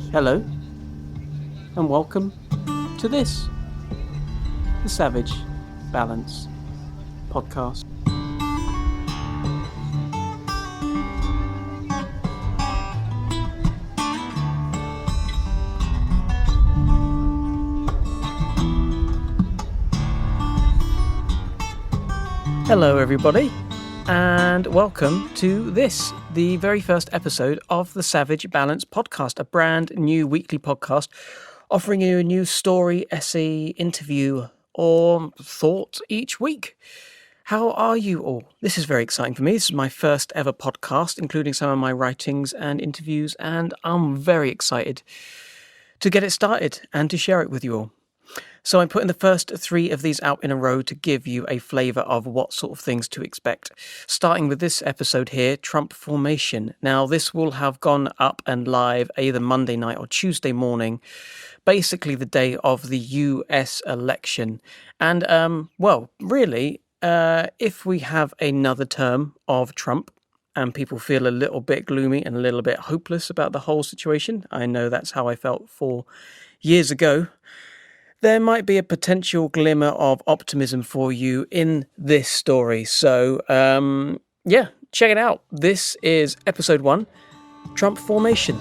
Hello, and welcome to this, the Savage Balance Podcast. Hello, everybody, and welcome to this, the very first episode of the Savage Balance Podcast, a brand new weekly podcast offering you a new story, essay, interview, or thought each week. How are you all? This is very exciting for me. This is my first ever podcast, including some of my writings and interviews, and I'm very excited to get it started and to share it with you all. So I'm putting the first three of these out in a row to give you a flavour of what sort of things to expect. Starting with this episode here, Trump Formation. Now, this will have gone up and live either Monday night or Tuesday morning, basically the day of the US election. And, really, if we have another term of Trump and people feel a little bit gloomy and a little bit hopeless about the whole situation, I know that's how I felt 4 years ago, there might be a potential glimmer of optimism for you in this story. So, check it out. This is episode 1, Trump Formation.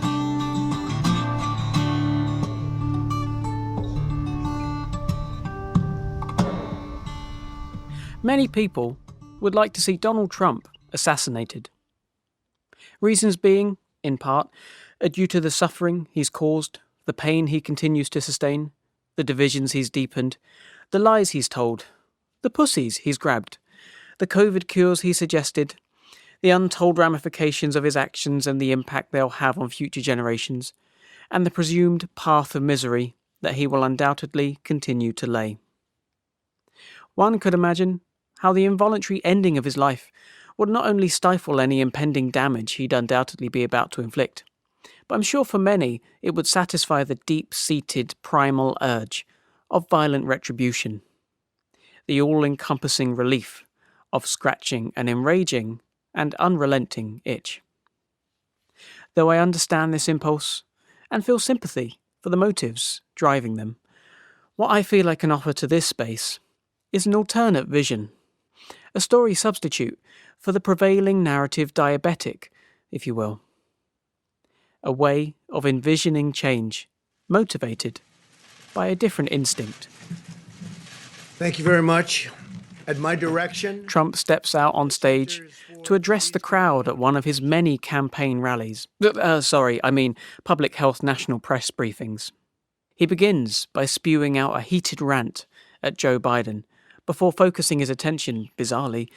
Many people would like to see Donald Trump assassinated. Reasons being, in part, due to the suffering he's caused, the pain he continues to sustain, the divisions he's deepened, the lies he's told, the pussies he's grabbed, the COVID cures he suggested, the untold ramifications of his actions and the impact they'll have on future generations, and the presumed path of misery that he will undoubtedly continue to lay. One could imagine how the involuntary ending of his life would not only stifle any impending damage he'd undoubtedly be about to inflict, but I'm sure for many it would satisfy the deep-seated primal urge of violent retribution, the all-encompassing relief of scratching an enraging and unrelenting itch. Though I understand this impulse and feel sympathy for the motives driving them, what I feel I can offer to this space is an alternate vision, a story substitute for the prevailing narrative diabetic, if you will. A way of envisioning change, motivated by a different instinct. Thank you very much. At my direction, Trump steps out on stage to address the crowd at one of his many campaign rallies. Public health national press briefings. He begins by spewing out a heated rant at Joe Biden before focusing his attention, bizarrely,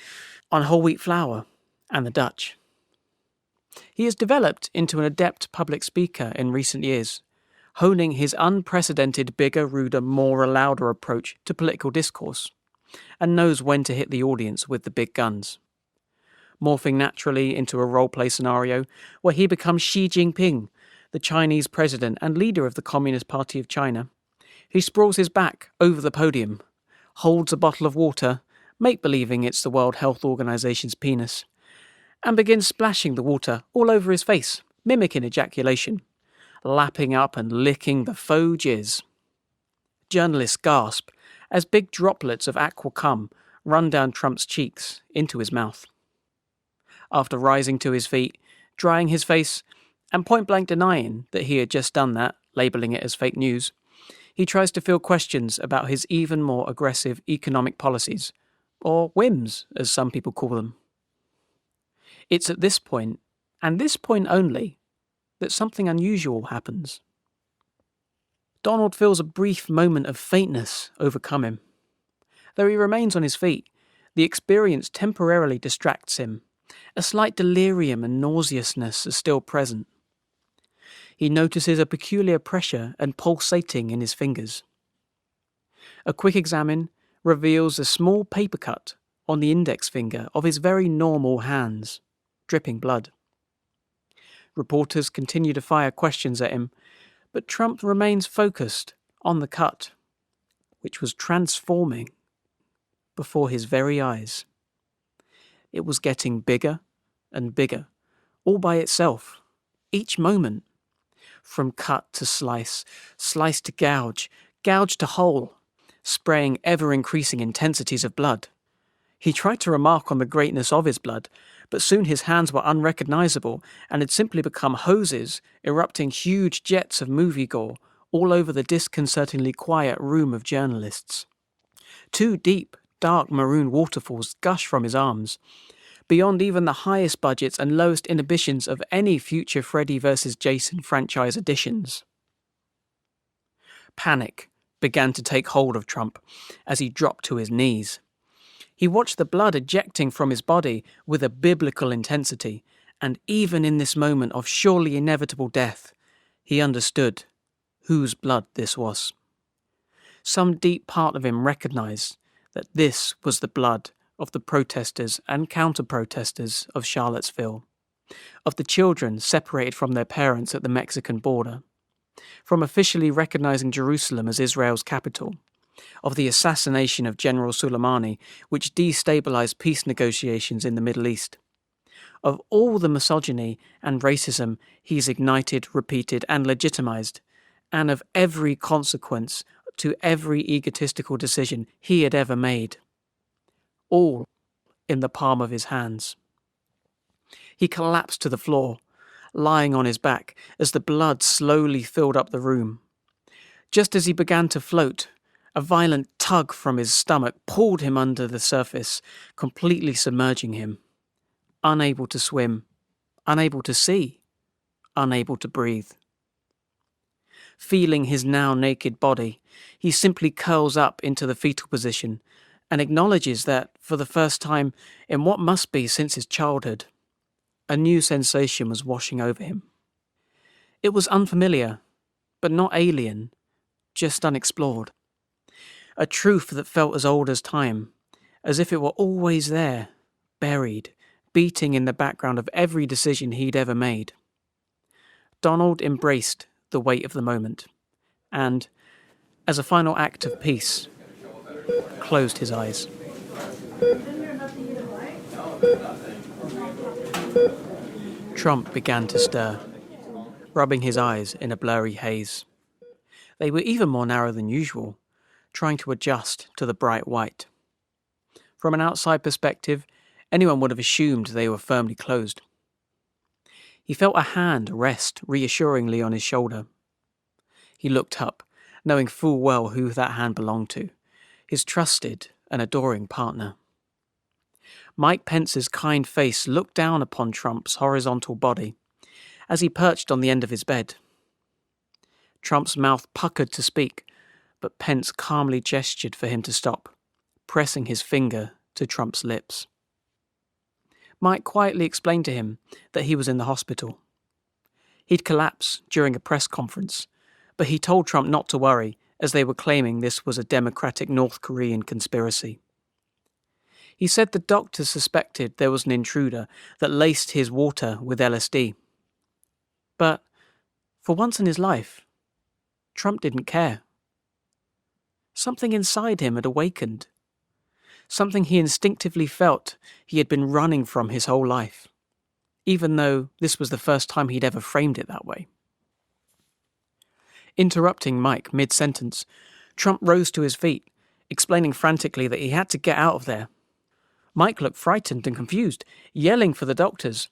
on whole wheat flour and the Dutch. He has developed into an adept public speaker in recent years, honing his unprecedented bigger, ruder, more louder approach to political discourse, and knows when to hit the audience with the big guns. Morphing naturally into a role-play scenario where he becomes Xi Jinping, the Chinese president and leader of the Communist Party of China, he sprawls his back over the podium, holds a bottle of water, make-believing it's the World Health Organization's penis, and begins splashing the water all over his face, mimicking ejaculation, lapping up and licking the faux jizz. Journalists gasp as big droplets of aqua cum run down Trump's cheeks into his mouth. After rising to his feet, drying his face, and point-blank denying that he had just done that, labelling it as fake news, he tries to field questions about his even more aggressive economic policies, or whims, as some people call them. It's at this point, and this point only, that something unusual happens. Donald feels a brief moment of faintness overcome him. Though he remains on his feet, the experience temporarily distracts him. A slight delirium and nauseousness are still present. He notices a peculiar pressure and pulsating in his fingers. A quick examine reveals a small paper cut on the index finger of his very normal hands, dripping blood. Reporters continue to fire questions at him, but Trump remains focused on the cut, which was transforming before his very eyes. It was getting bigger and bigger, all by itself, each moment, from cut to slice, slice to gouge, gouge to hole, spraying ever-increasing intensities of blood. He tried to remark on the greatness of his blood, but soon his hands were unrecognizable and had simply become hoses, erupting huge jets of movie gore all over the disconcertingly quiet room of journalists. Two deep, dark maroon waterfalls gush from his arms, beyond even the highest budgets and lowest inhibitions of any future Freddy vs. Jason franchise editions. Panic began to take hold of Trump as he dropped to his knees. He watched the blood ejecting from his body with a biblical intensity, and even in this moment of surely inevitable death, he understood whose blood this was. Some deep part of him recognized that this was the blood of the protesters and counter-protesters of Charlottesville, of the children separated from their parents at the Mexican border, from officially recognizing Jerusalem as Israel's capital, of the assassination of General Soleimani, which destabilized peace negotiations in the Middle East, of all the misogyny and racism he's ignited, repeated, and legitimized, and of every consequence to every egotistical decision he had ever made. All in the palm of his hands. He collapsed to the floor, lying on his back as the blood slowly filled up the room. Just as he began to float, a violent tug from his stomach pulled him under the surface, completely submerging him. Unable to swim, unable to see, unable to breathe. Feeling his now naked body, he simply curls up into the fetal position and acknowledges that, for the first time in what must be since his childhood, a new sensation was washing over him. It was unfamiliar, but not alien, just unexplored. A truth that felt as old as time, as if it were always there, buried, beating in the background of every decision he'd ever made. Donald embraced the weight of the moment, and, as a final act of peace, closed his eyes. Trump began to stir, rubbing his eyes in a blurry haze. They were even more narrow than usual, trying to adjust to the bright white. From an outside perspective, anyone would have assumed they were firmly closed. He felt a hand rest reassuringly on his shoulder. He looked up, knowing full well who that hand belonged to, his trusted and adoring partner. Mike Pence's kind face looked down upon Trump's horizontal body as he perched on the end of his bed. Trump's mouth puckered to speak, but Pence calmly gestured for him to stop, pressing his finger to Trump's lips. Mike quietly explained to him that he was in the hospital. He'd collapsed during a press conference, but he told Trump not to worry, as they were claiming this was a democratic North Korean conspiracy. He said the doctors suspected there was an intruder that laced his water with LSD. But, for once in his life, Trump didn't care. Something inside him had awakened. Something he instinctively felt he had been running from his whole life, even though this was the first time he'd ever framed it that way. Interrupting Mike mid-sentence, Trump rose to his feet, explaining frantically that he had to get out of there. Mike looked frightened and confused, yelling for the doctors,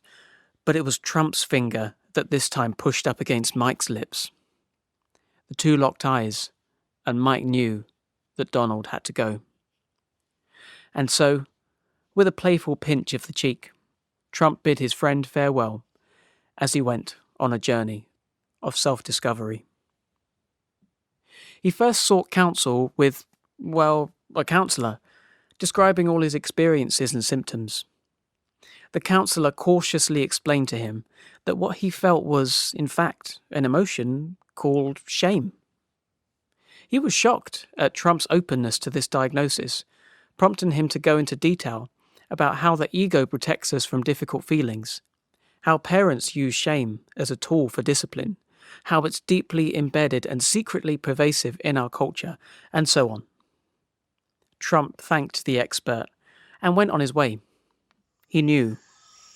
but it was Trump's finger that this time pushed up against Mike's lips. The two locked eyes, and Mike knew that Donald had to go. And so, with a playful pinch of the cheek, Trump bid his friend farewell as he went on a journey of self-discovery. He first sought counsel with, a counsellor, describing all his experiences and symptoms. The counsellor cautiously explained to him that what he felt was, in fact, an emotion called shame. He was shocked at Trump's openness to this diagnosis, prompting him to go into detail about how the ego protects us from difficult feelings, how parents use shame as a tool for discipline, how it's deeply embedded and secretly pervasive in our culture, and so on. Trump thanked the expert and went on his way. He knew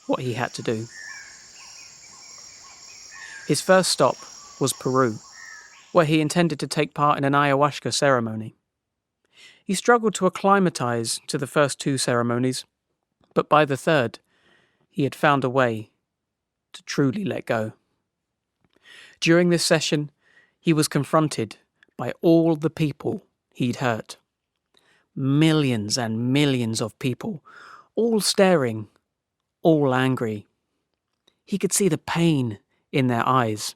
what he had to do. His first stop was Peru, where he intended to take part in an ayahuasca ceremony. He struggled to acclimatize to the first two ceremonies, but by the third, he had found a way to truly let go. During this session, he was confronted by all the people he'd hurt. Millions and millions of people, all staring, all angry. He could see the pain in their eyes.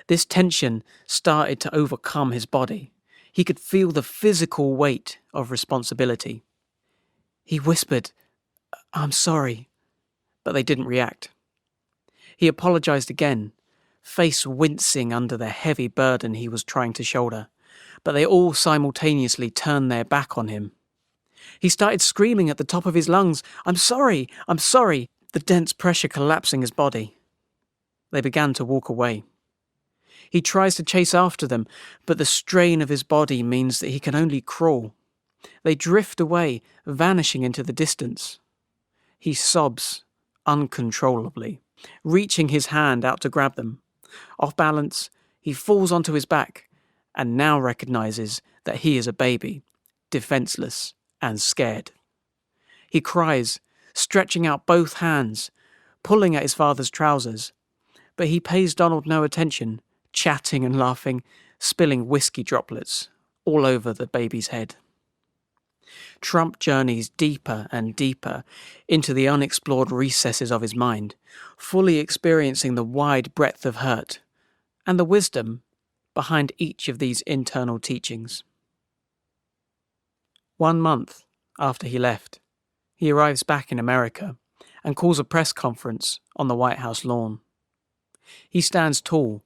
This tension started to overcome his body. He could feel the physical weight of responsibility. He whispered, "I'm sorry," but they didn't react. He apologized again, face wincing under the heavy burden he was trying to shoulder, but they all simultaneously turned their back on him. He started screaming at the top of his lungs, "I'm sorry, I'm sorry," the dense pressure collapsing his body. They began to walk away. He tries to chase after them, but the strain of his body means that he can only crawl. They drift away, vanishing into the distance. He sobs uncontrollably, reaching his hand out to grab them. Off balance, he falls onto his back and now recognizes that he is a baby, defenseless and scared. He cries, stretching out both hands, pulling at his father's trousers, but he pays Donald no attention, chatting and laughing, spilling whiskey droplets all over the baby's head. Trump journeys deeper and deeper into the unexplored recesses of his mind, fully experiencing the wide breadth of hurt and the wisdom behind each of these internal teachings. 1 month after he left, he arrives back in America and calls a press conference on the White House lawn. He stands tall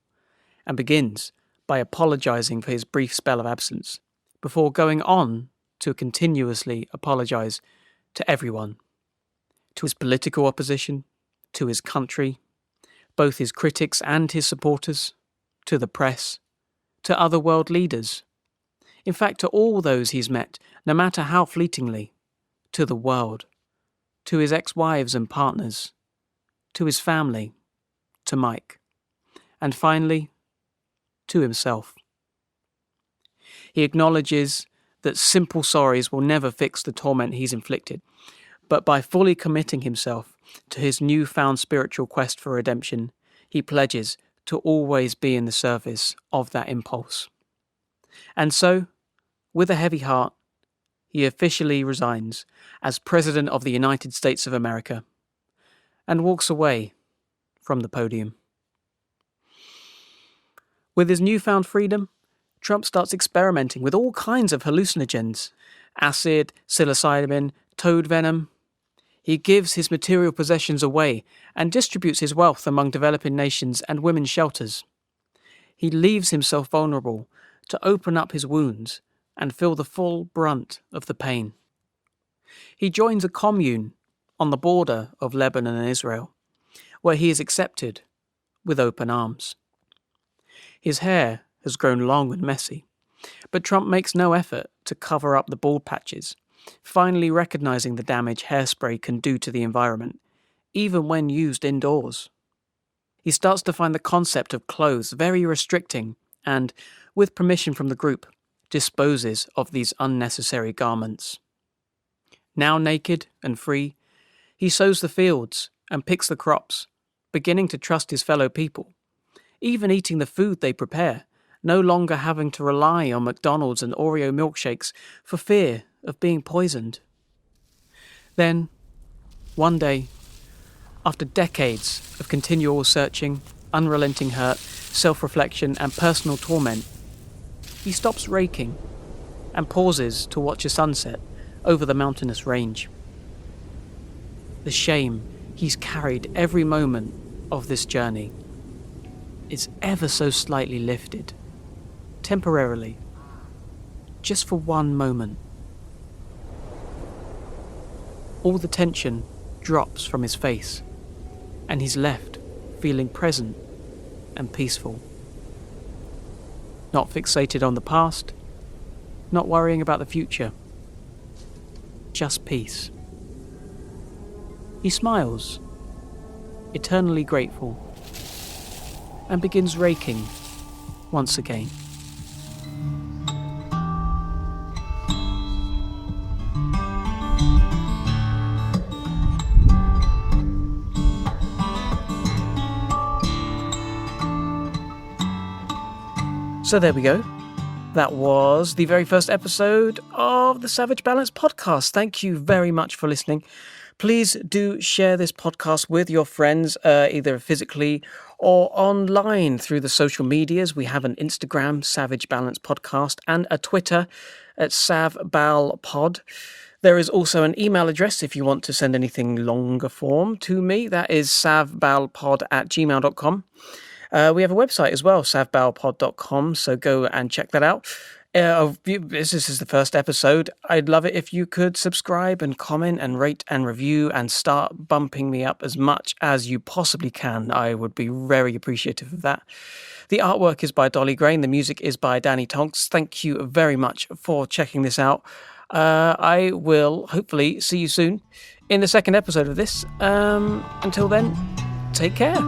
and begins by apologizing for his brief spell of absence, before going on to continuously apologize to everyone, to his political opposition, to his country, both his critics and his supporters, to the press, to other world leaders, in fact to all those he's met, no matter how fleetingly, to the world, to his ex-wives and partners, to his family, to Mike, and finally, to himself. He acknowledges that simple sorries will never fix the torment he's inflicted, but by fully committing himself to his newfound spiritual quest for redemption, he pledges to always be in the service of that impulse. And so, with a heavy heart, he officially resigns as President of the United States of America and walks away from the podium. With his newfound freedom, Trump starts experimenting with all kinds of hallucinogens: acid, psilocybin, toad venom. He gives his material possessions away and distributes his wealth among developing nations and women's shelters. He leaves himself vulnerable to open up his wounds and feel the full brunt of the pain. He joins a commune on the border of Lebanon and Israel, where he is accepted with open arms. His hair has grown long and messy, but Trump makes no effort to cover up the bald patches, finally recognizing the damage hairspray can do to the environment, even when used indoors. He starts to find the concept of clothes very restricting and, with permission from the group, disposes of these unnecessary garments. Now naked and free, he sows the fields and picks the crops, beginning to trust his fellow people, even eating the food they prepare, no longer having to rely on McDonald's and Oreo milkshakes for fear of being poisoned. Then, one day, after decades of continual searching, unrelenting hurt, self-reflection and personal torment, he stops raking and pauses to watch a sunset over the mountainous range. The shame he's carried every moment of this journey is ever so slightly lifted, temporarily, just for one moment. All the tension drops from his face, and he's left feeling present and peaceful. Not fixated on the past, not worrying about the future, just peace. He smiles, eternally grateful. and begins raking once again. So there we go. That was the very first episode of the Savage Balance podcast. Thank you very much for listening. Please do share this podcast with your friends, either physically or online through the social medias. We have an Instagram, Savage Balance Podcast, and a Twitter at SavBalPod. There is also an email address if you want to send anything longer form to me. That is savbalpod@gmail.com. We have a website as well, savbalpod.com, so go and check that out. This is the first episode. I'd love it if you could subscribe and comment and rate and review and start bumping me up as much as you possibly can. I would be very appreciative of that. The artwork is by Dolly. The music is by Danny Tonks. Thank you very much for checking this out. I will hopefully see you soon in the second episode of this. Until then, take care.